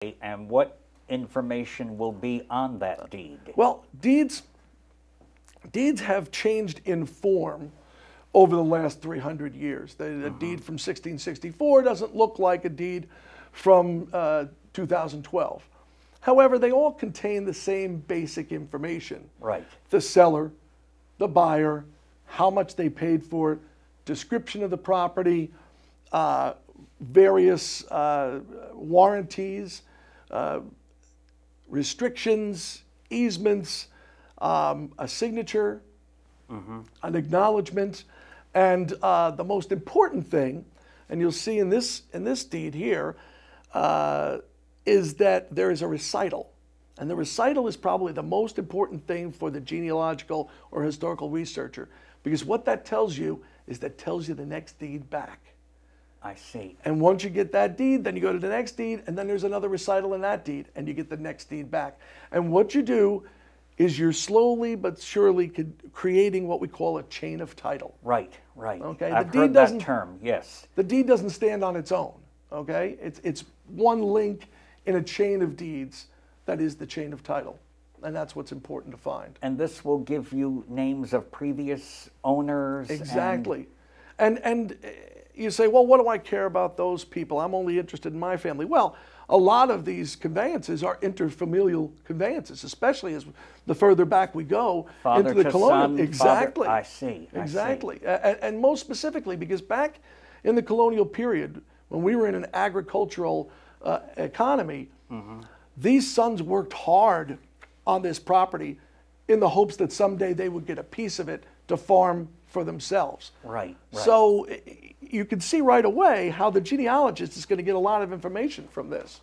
And what information will be on that deed? Well, deeds have changed in form over the last 300 years. The deed from 1664 doesn't look like a deed from 2012. However, they all contain the same basic information. Right. The seller, the buyer, how much they paid for it, description of the property, various warranties, restrictions, easements, a signature, an acknowledgement, and the most important thing, and you'll see in this deed here, is that there is a recital. And the recital is probably the most important thing for the genealogical or historical researcher, because what that tells you is that tells you the next deed back. I see. And once you get that deed, then you go to the next deed, and then there's another recital in that deed, and you get the next deed back. And what you do is you're slowly but surely creating what we call a chain of title. Right, right. Okay, I've heard that term, yes. The deed doesn't stand on its own, okay? It's one link in a chain of deeds that is the chain of title. And that's what's important to find. And this will give you names of previous owners? Exactly. And you say, well, what do I care about those people? I'm only interested in my family. Well, a lot of these conveyances are interfamilial conveyances, especially as the further back we go Father into the colonial. Son, exactly. Father, I see. Exactly. And most specifically, because back in the colonial period, when we were in an agricultural economy, these sons worked hard on this property in the hopes that someday they would get a piece of it to farm for themselves. Right, right. So you can see right away how the genealogist is going to get a lot of information from this.